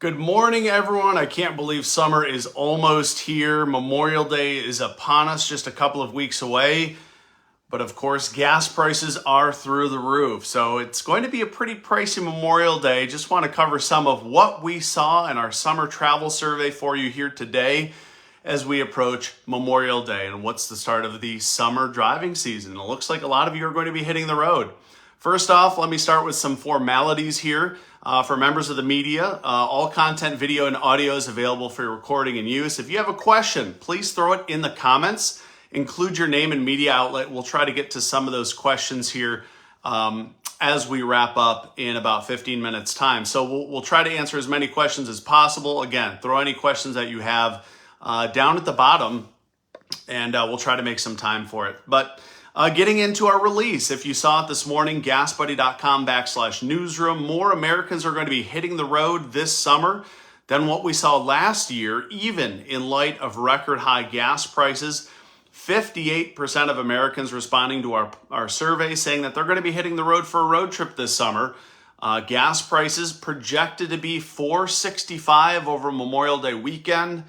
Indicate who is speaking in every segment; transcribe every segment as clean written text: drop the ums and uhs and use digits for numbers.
Speaker 1: Good morning, everyone. I can't believe summer is almost here. Memorial Day is upon us, just a couple of weeks away. But of course, gas prices are through the roof. So it's going to be a pretty pricey Memorial Day. Just want to cover some of what we saw in our summer travel survey for you here today as we approach Memorial Day and what's the start of the summer driving season. It looks like a lot of you are going to be hitting the road. First off, let me start with some formalities here. For members of the media, all content, video, and audio is available for recording and use. If you have a question, please throw it in the comments. Include your name and media outlet. We'll try to get to some of those questions here as we wrap up in about 15 minutes time. So we'll try to answer as many questions as possible. Again, throw any questions that you have down at the bottom, and we'll try to make some time for it. But getting into our release, if you saw it this morning, gasbuddy.com/newsroom, more Americans are going to be hitting the road this summer than what we saw last year, even in light of record high gas prices. 58% of Americans responding to our survey saying that they're going to be hitting the road for a road trip this summer. Gas prices projected to be $4.65 over Memorial Day weekend.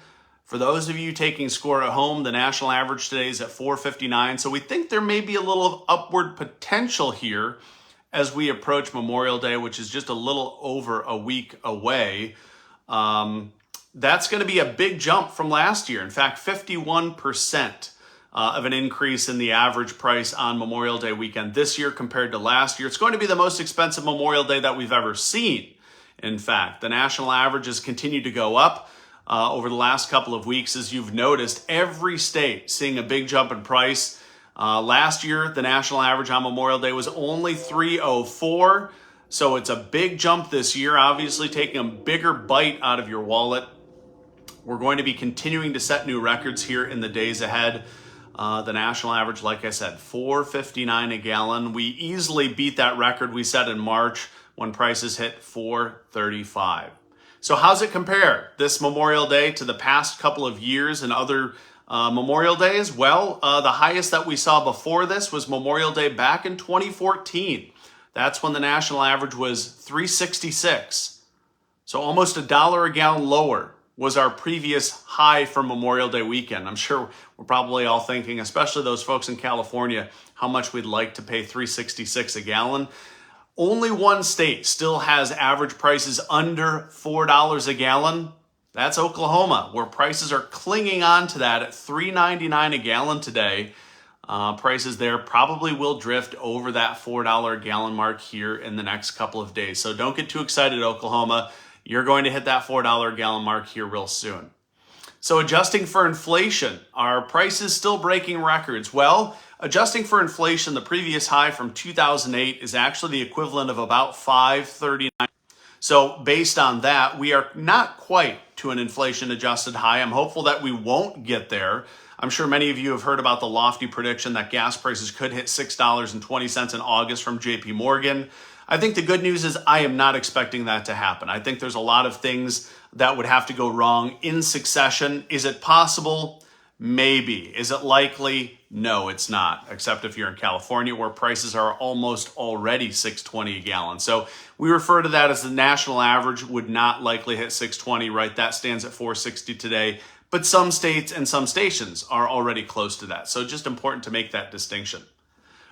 Speaker 1: For those of you taking score at home, the national average today is at $4.59. So we think there may be a little upward potential here as we approach Memorial Day, which is just a little over a week away. That's going to be a big jump from last year. In fact, 51% of an increase in the average price on Memorial Day weekend this year compared to last year. It's going to be the most expensive Memorial Day that we've ever seen. In fact, the national average has continued to go up over the last couple of weeks. As you've noticed, every state seeing a big jump in price. Last year, the national average on Memorial Day was only $3.04. So it's a big jump this year, obviously taking a bigger bite out of your wallet. We're going to be continuing to set new records here in the days ahead. The national average, like I said, $4.59 a gallon. We easily beat that record we set in March when prices hit $4.35. So how's it compare this Memorial Day to the past couple of years and other Memorial Days? Well, the highest that we saw before this was Memorial Day back in 2014. That's when the national average was $3.66. So almost $1 a gallon lower was our previous high for Memorial Day weekend. I'm sure we're probably all thinking, especially those folks in California, how much we'd like to pay $3.66 a gallon. Only one state still has average prices under $4 a gallon. That's Oklahoma, where prices are clinging on to that at $3.99 a gallon today. Prices there probably will drift over that $4 a gallon mark here in the next couple of days. So don't get too excited, Oklahoma. You're going to hit that $4 a gallon mark here real soon. So adjusting for inflation, are prices still breaking records? Well, adjusting for inflation, the previous high from 2008 is actually the equivalent of about $5.39. So based on that, we are not quite to an inflation-adjusted high. I'm hopeful that we won't get there. I'm sure many of you have heard about the lofty prediction that gas prices could hit $6.20 in August from JP Morgan. I think the good news is I am not expecting that to happen. I think there's a lot of things that would have to go wrong in succession. Is it possible? Maybe. Is it likely? No, it's not, except if you're in California where prices are almost already $6.20 a gallon. So we refer to that as the national average would not likely hit $6.20, right? That stands at $4.60 today. But some states and some stations are already close to that. So just important to make that distinction.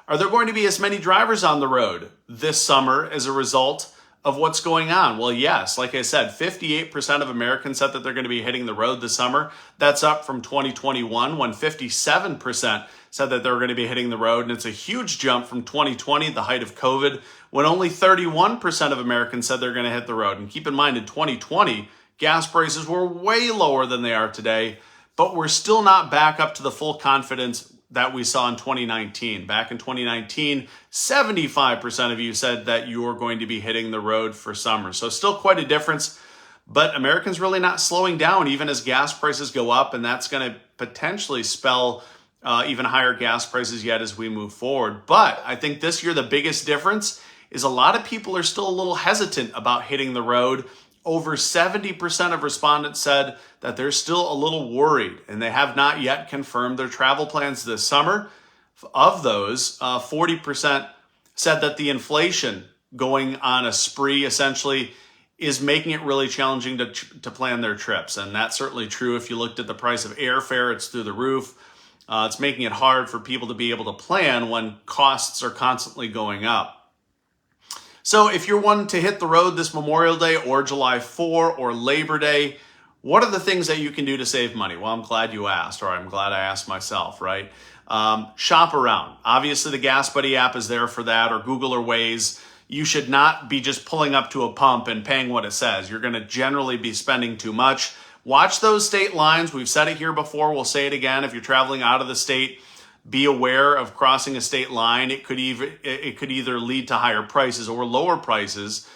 Speaker 1: Are there going to be as many drivers on the road this summer as a result of what's going on? Well, yes. Like I said, 58% of Americans said that they're going to be hitting the road this summer. That's up from 2021 when 57% said that they were going to be hitting the road. And it's a huge jump from 2020, the height of COVID, when only 31% of Americans said they're going to hit the road. And keep in mind, in 2020, gas prices were way lower than they are today, but we're still not back up to the full confidence that we saw in 2019. Back in 2019, 75% of you said that you were going to be hitting the road for summer. So still quite a difference, but Americans really not slowing down even as gas prices go up, and that's going to potentially spell even higher gas prices yet as we move forward. But I think this year the biggest difference is a lot of people are still a little hesitant about hitting the road. Over 70% of respondents said that they're still a little worried and they have not yet confirmed their travel plans this summer. Of those, 40% said that the inflation going on a spree essentially is making it really challenging to plan their trips. And that's certainly true. If you looked at the price of airfare, it's through the roof. It's making it hard for people to be able to plan when costs are constantly going up. So if you're wanting to hit the road this Memorial Day or July 4 or Labor Day, what are the things that you can do to save money? Well, I'm glad you asked, or I'm glad I asked myself, right? Shop around. Obviously, the Gas Buddy app is there for that, or Google or Waze. You should not be just pulling up to a pump and paying what it says. You're going to generally be spending too much. Watch those state lines. We've said it here before. We'll say it again. If you're traveling out of the state, be aware of crossing a state line. It could either lead to higher prices or lower prices.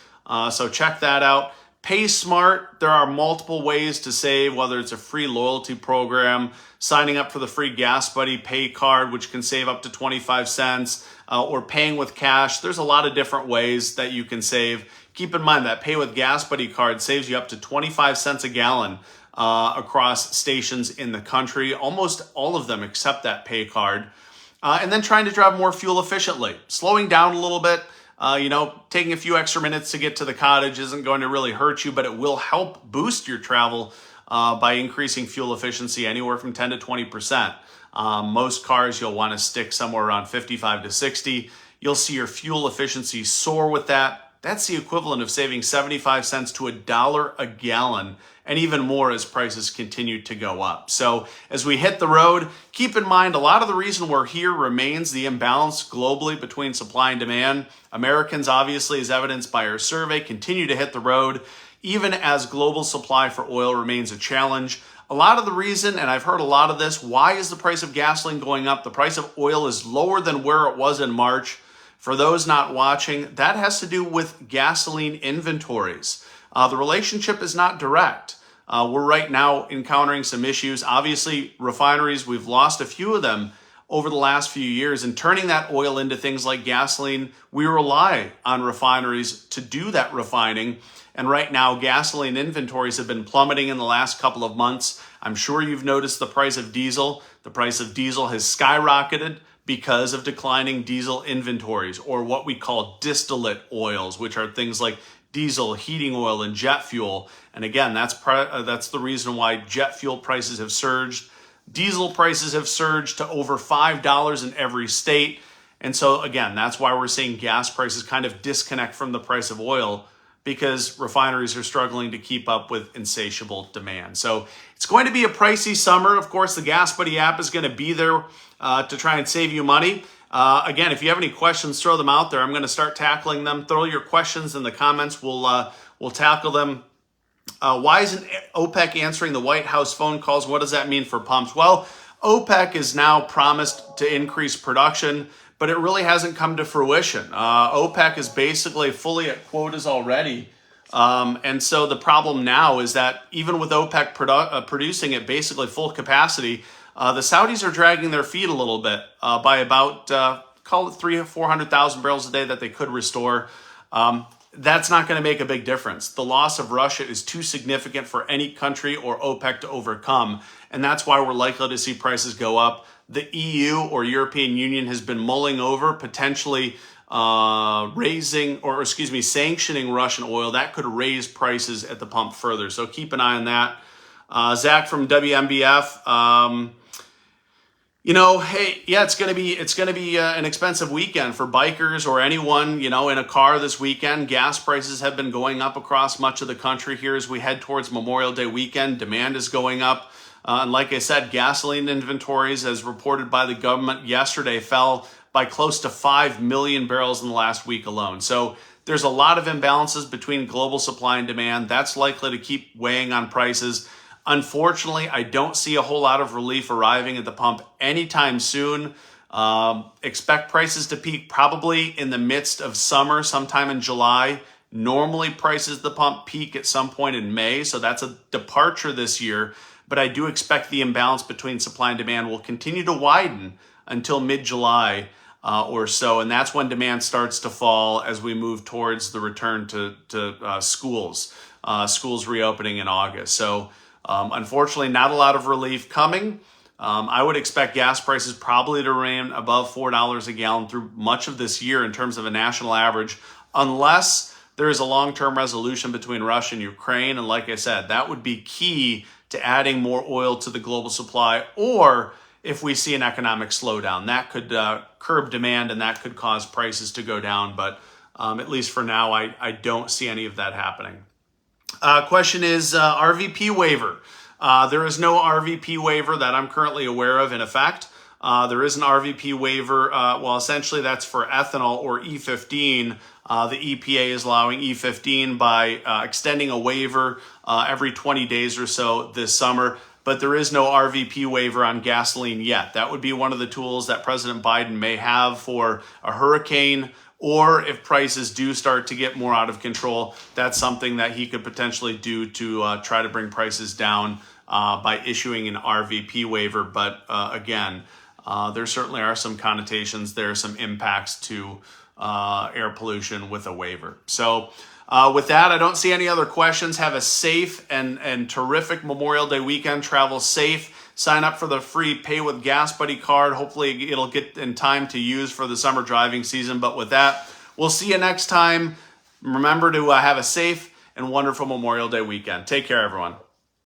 Speaker 1: So check that out. Pay smart. There are multiple ways to save, whether it's a free loyalty program, signing up for the free Gas Buddy pay card, which can save up to 25 cents, or paying with cash. There's a lot of different ways that you can save. Keep in mind that Pay with Gas Buddy card saves you up to 25 cents a gallon across stations in the country. Almost all of them accept that pay card. And then trying to drive more fuel efficiently. Slowing down a little bit. Taking a few extra minutes to get to the cottage isn't going to really hurt you, but it will help boost your travel by increasing fuel efficiency anywhere from 10 to 20%. Most cars, you'll want to stick somewhere around 55 to 60. You'll see your fuel efficiency soar with that. That's the equivalent of saving 75 cents to $1 a gallon, and even more as prices continue to go up. So as we hit the road, keep in mind a lot of the reason we're here remains the imbalance globally between supply and demand. Americans, obviously, as evidenced by our survey, continue to hit the road, even as global supply for oil remains a challenge. A lot of the reason, and I've heard a lot of this, why is the price of gasoline going up? The price of oil is lower than where it was in March. For those not watching, that has to do with gasoline inventories. The relationship is not direct. We're right now encountering some issues. Obviously, refineries, we've lost a few of them over the last few years, and turning that oil into things like gasoline, we rely on refineries to do that refining. And right now, gasoline inventories have been plummeting in the last couple of months. I'm sure you've noticed the price of diesel. The price of diesel has skyrocketed because of declining diesel inventories, or what we call distillate oils, which are things like diesel, heating oil, and jet fuel. And again, that's the reason why jet fuel prices have surged. Diesel prices have surged to over $5 in every state. And so again, that's why we're seeing gas prices kind of disconnect from the price of oil, because refineries are struggling to keep up with insatiable demand. So it's going to be a pricey summer. Of course, the Gas Buddy app is going to be there to try and save you money. Again, if you have any questions, throw them out there. I'm going to start tackling them. Throw your questions in the comments. We'll tackle them. Why isn't OPEC answering the White House phone calls? What does that mean for pumps? Well, OPEC is now promised to increase production, but it really hasn't come to fruition. OPEC is basically fully at quotas already. And so the problem now is that even with OPEC producing at basically full capacity, the Saudis are dragging their feet a little bit by about, call it 300,000 or 400,000 barrels a day that they could restore. That's not going to make a big difference. The loss of Russia is too significant for any country or OPEC to overcome. And that's why we're likely to see prices go up. The EU or European Union has been mulling over potentially sanctioning Russian oil. That could raise prices at the pump further. So keep an eye on that. Zach from WMBF, it's going to be an expensive weekend for bikers or anyone, in a car this weekend. Gas prices have been going up across much of the country here as we head towards Memorial Day weekend. Demand is going up. And like I said, gasoline inventories, as reported by the government yesterday, fell by close to 5 million barrels in the last week alone. So there's a lot of imbalances between global supply and demand. That's likely to keep weighing on prices. Unfortunately, I don't see a whole lot of relief arriving at the pump anytime soon. Expect prices to peak probably in the midst of summer, sometime in July. Normally, prices at the pump peak at some point in May, so that's a departure this year. But I do expect the imbalance between supply and demand will continue to widen until mid-July or so, and that's when demand starts to fall as we move towards the return to schools reopening in August. So unfortunately, not a lot of relief coming. I would expect gas prices probably to remain above $4 a gallon through much of this year in terms of a national average, unless there is a long-term resolution between Russia and Ukraine. And like I said, that would be key to adding more oil to the global supply. Or if we see an economic slowdown, that could curb demand and that could cause prices to go down. But at least for now, I don't see any of that happening. Question is RVP waiver. There is no RVP waiver that I'm currently aware of in effect. There is an RVP waiver. Well, essentially that's for ethanol or E15. The EPA is allowing E15 by extending a waiver every 20 days or so this summer. But there is no RVP waiver on gasoline yet. That would be one of the tools that President Biden may have for a hurricane, or if prices do start to get more out of control, that's something that he could potentially do to try to bring prices down by issuing an RVP waiver. But again, there certainly are some connotations. There are some impacts to air pollution with a waiver. So with that, I don't see any other questions. Have a safe and terrific Memorial Day weekend. Travel safe. Sign up for the free Pay with Gas Buddy card. Hopefully it'll get in time to use for the summer driving season. But with that, we'll see you next time. Remember to have a safe and wonderful Memorial Day weekend. Take care, everyone.